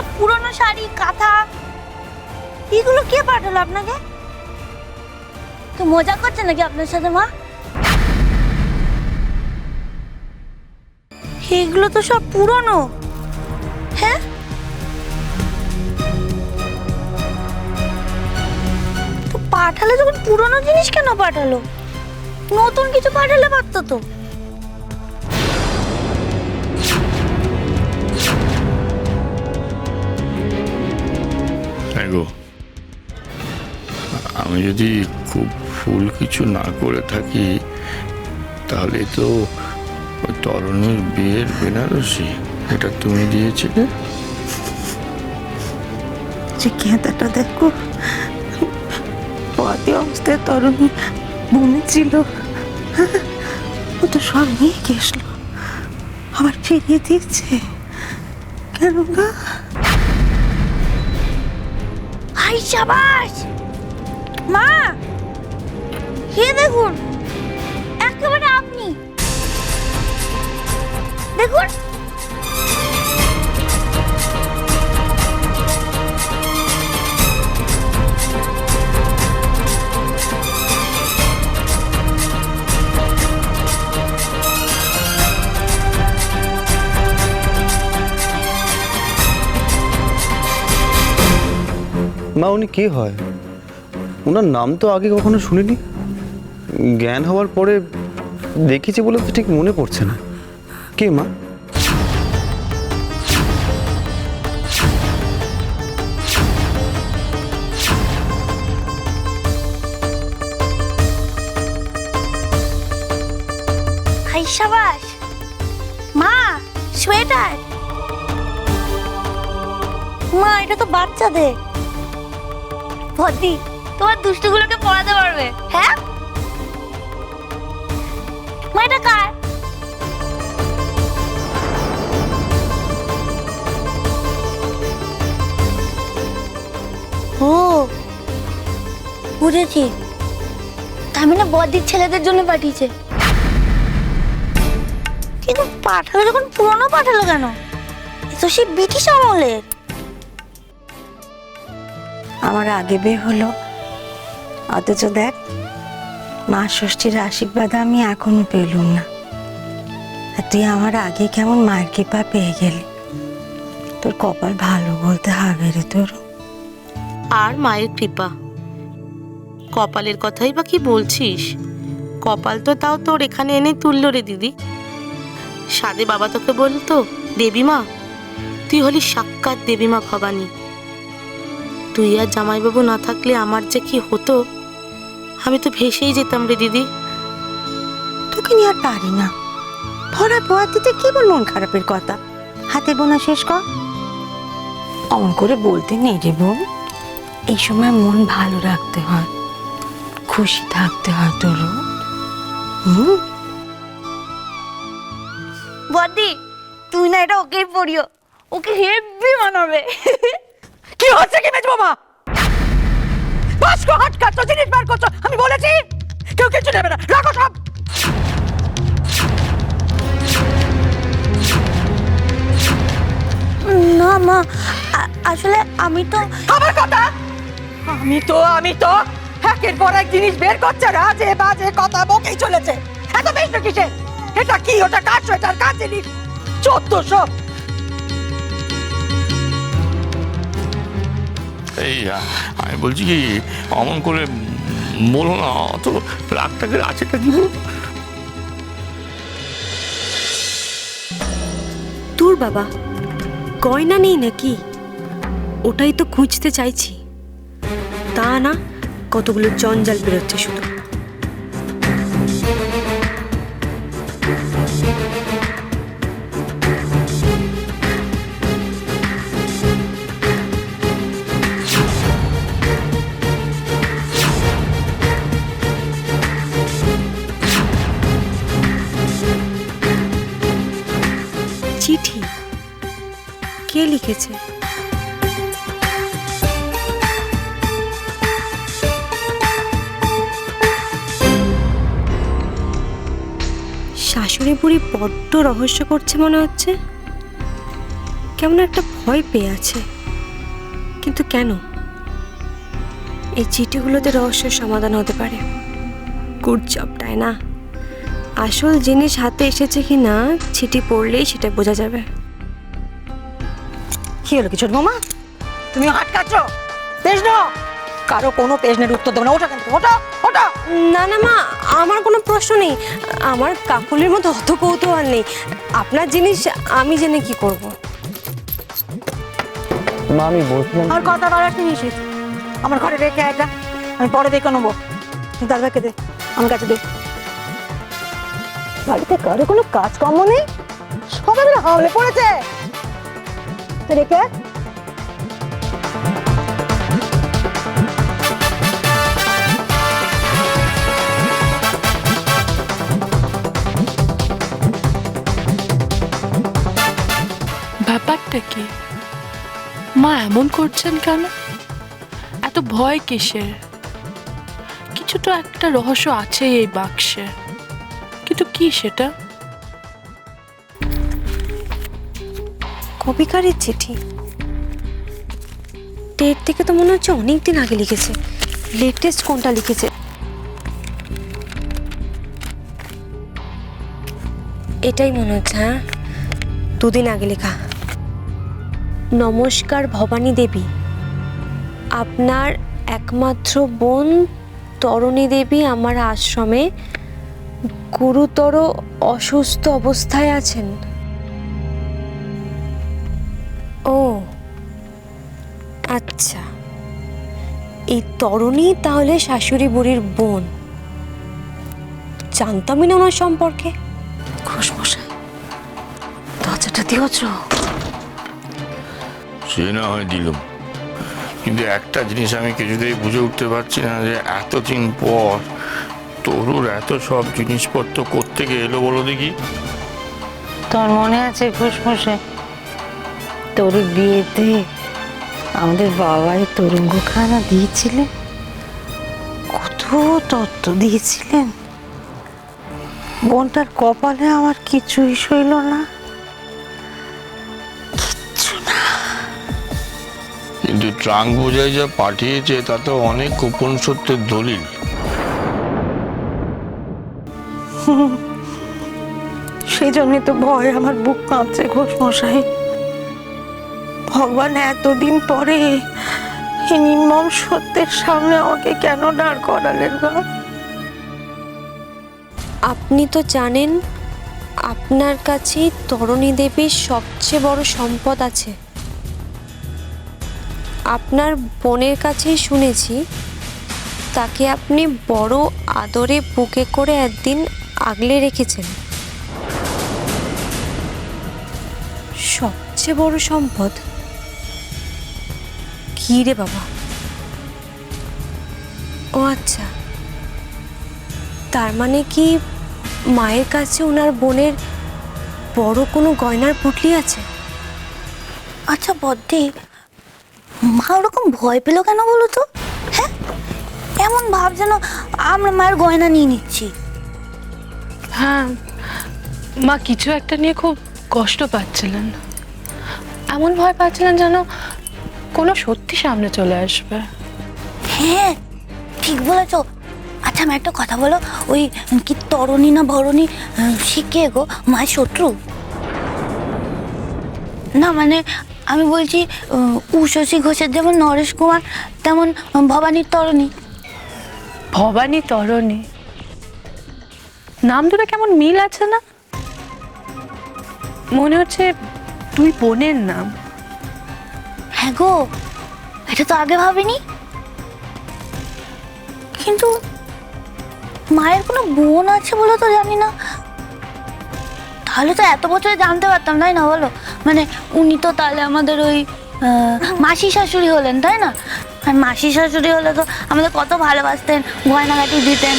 সব পুরনো শাড়ি কাঁথা এগুলো কে পাঠালো আপনাকে? তো মজা করছে নাকি আপনার সাথে মা? এগুলো তো সব পুরনো। হ্যাঁ, তো পাঠালে যখন পুরনো জিনিস কেন পাঠালো? নতুন কিছু পাঠালে পারতো তো। আমি যদি খুব ভুল কিছু না করে থাকি তাহলে তো ওই তরুণীর বিয়ের বেনারসি এটা তুমি দিয়েছিলে। যে গেঁদাটা দেখো, পথে অবস্থায় তরুণী বনেছিল, ও তো সব নিয়ে গেছলো, আবার ফিরিয়ে দিয়েছে কেন গা? হাই শাবাশ মা, হে দেখুন একেবারে আপনি দেখুন। মা উনি কে হয়? ওনার নাম তো আগে কখনো শুনিনি, জ্ঞান হওয়ার পরে দেখেছি বলে তো ঠিক মনে পড়ছে না। কে মা? হাই শাবাশ মা, সোয়েটার। মা এটা তো বাচ্চাদের। ভদ্রি তোমার দুষ্টুগুলোকে পড়াতে পারবে। হ্যাঁ মা, এটা কার? ও বুঝেছি, তার মানে বদ্রির ছেলেদের জন্য পাঠিয়েছে। কিন্তু পাঠালো যখন পুরনো পাঠালো কেন? এ তো সেই ব্রিটিশ আমলের। আমার আগে বিয়ে হলো, অথচ দেখ মা ষষ্ঠীর আশীর্বাদ আমি এখনো পেলুম না। আর তুই আমার আগে কেমন মায়ের কৃপা পেয়ে গেলি। তোর কপাল ভালো বলতে হবে রে তোর। আর মায়ের কৃপা, কপালের কথাই বা কি বলছিস? কপাল তো তাও তোর এখানে এনে তুললো রে দিদি। সাদে বাবা তোকে বলতো দেবীমা, তুই হলি সাক্ষাৎ দেবীমা ভবানী। তুই আর জামাইবাবু না থাকলে আমার যে কি হতো, আমি তো ভেসেই যেতাম রে দিদি। তোকে নিয়ে আর পারি না। ভরা পোয়া দিতে কি বল মন খারাপের কথা? হাতে বোনা শেষ কর। অমন করে বলতে নেই রে বোন, এই সময় মন ভালো রাখতে হয়, খুশি থাকতে হয় তোর। বদ্রি তুই না এটা ওকেই পড়িও, ওকে হেভি মানাবে। কি হচ্ছে কি মেজ বাবা? বাস্কো হাট কাটছো, জিনিস বার করছো, আমি বলেছি কেউ কিছু নেবে না, রাখো সব। না মা, আসলে আমি তো আমার কথা, আমি তো একের পর এক জিনিস বের করছে, রাজে বাজে কথা বকেই চলেছে। এত বেশি কিসে? এটা কি, ওটা কার সোয়েটার, কার জিনিস? 1400। এই আমি বলছি কি, অমন করে বলো না, অত রাগটাকে আছেটা কি বল? তোর বাবা গয়না নেই নাকি? ওটাই তো খুঁজতে চাইছি। তা না, কতগুলো জঞ্জাল বেরোচ্ছে শুধু। চিঠি কে লিখেছে? শাশুড়ি বুড়ি বড্ড রহস্য করছে মনে হচ্ছে। কেমন একটা ভয় পেয়ে আছে। কিন্তু কেন? এই চিঠিগুলোতে রহস্যের সমাধান হতে পারে। গুড জব, তাই না? আসল জিনিস হাতে এসেছে কি না চিঠি পড়লেই সেটা বোঝা যাবে। কি হলো কি ছোট মামা, তুমি আটকাচ্ছ? পেশ নাও। কারো কোনো পেশনের উত্তর দেবো না। ওটা কেন? ওটা ওটা। না না মা, আমার কোনো প্রশ্ন নেই। আমার কাকুলির মতো অত কৌতূহল নেই। আপনার জিনিস আমি জেনে কি করব? মা আমি বলছিলাম, আর কথা বাড়াতে নিষেধ। আমার ঘরে রেখে আয় এটা, আমি পরে দেখে নেবো। দাদাকে দে, আমার কাছে দে। বাড়িতে কারো কোনো কাজকর্ম নেই, সবাই মিলে হাওলে পড়েছে। তুই রেখে আয়। ব্যাপারটা কি? মা এমন করছেন কেন? এত ভয় কিসের? কিছু তো একটা রহস্য আছে এই বাক্সে, কিন্তু কি সেটা? কবিকারের চিঠি। ডেট থেকে তো মনে হচ্ছে অনেক দিন আগে লিখেছে। লেটেস্ট কোনটা লিখেছে? এটাই মনে হচ্ছে। হ্যাঁ, 2 দিন আগে লেখা। নমস্কার ভবানী দেবী, আপনার একমাত্র বোন তরণী দেবী আমার আশ্রমে গুরুতর অসুস্থ অবস্থায় আছেন। ও আচ্ছা, এই তরণী তাহলে শাশুড়ি বুড়ির বোন। জানতামই না ওনার সম্পর্কে। ঘোষমশাই, দরজাটা দিয়েছ? সে না হয় দিলাম, কিন্তু একটা জিনিস আমি কিছুতেই বুঝে উঠতে পারছি না যে এতদিন পর তরুর এত সব জিনিসপত্র কোত্থেকে এলো বলো দেখি। তোর মনে আছে ঘোষমশাই, তোর বিয়েতে আমাদের বাবাই তরঙ্গখানা দিয়েছিলেন, কত তত্ত্ব দিয়েছিলেন। বোনটার কপালে আমার কিছুই সইল না, কিচ্ছু না। কিন্তু ট্রাঙ্ক বোঝাই যা পাঠিয়েছে তা তো অনেক গোপন সত্যের দলিল। সেই জন্যই তো ভয় আমার বুক কাঁপছে ঘোষমশাই। ভগবান এতদিন পরে এই নির্মম সত্যের সামনে আমাকে কেন দাঁড় করালেন গো? আপনি তো জানেন আপনার কাছেই তরণী দেবীর সবচেয়ে বড় সম্পদ আছে। আপনার বোনের কাছেই শুনেছি তাকে আপনি বড় আদরে বুকে করে একদিন আগলে রেখেছেন। সবচেয়ে বড় সম্পদ কি রে বাবা? ও আচ্ছা, তার মানে কি মায়ের কাছে ওনার বোনের বড় কোনো গয়নার পুটলি আছে? আচ্ছা বদ্দি, মা ওরকম ভয় পেলো কেন বলো তো? হ্যাঁ, এমন ভাব যেন আমরা মায়ের গয়না নিয়ে নিচ্ছি। হ্যাঁ, মা কিছু একটা নিয়ে খুব কষ্ট পাচ্ছিলেন। এমন ভয় পাচ্ছিলেন যেন কোনো সত্যি সামনে চলে আসবে। হ্যাঁ ঠিক বলেছো। আচ্ছা আমি একটা কথা বলো, ওই কি তরণী না ভরণী, সে কে গো? মায়ের শত্রু? না মানে আমি বলছি উষসী ঘোষের যেমন নরেশ কুমার, তেমন ভবানীর তরণী। ভবানী তরণী নাম দুটো কেমন মিল আছে না? মনে হচ্ছে 2 বোনের নাম। হ্যাঁ গো, এটা তো আগে ভাবিনি। কিন্তু মায়ের কোনো বোন আছে বলে তো জানি না। তাহলে তো এত বছরে জানতে পারতাম, তাই না বলো? মানে উনি তো তাহলে আমাদের ওই মাসি শাশুড়ি হলেন, তাই না? আর মাসি শাশুড়ি হলে তো আমাদের কত ভালোবাসতেন, গয়নাগাটি দিতেন।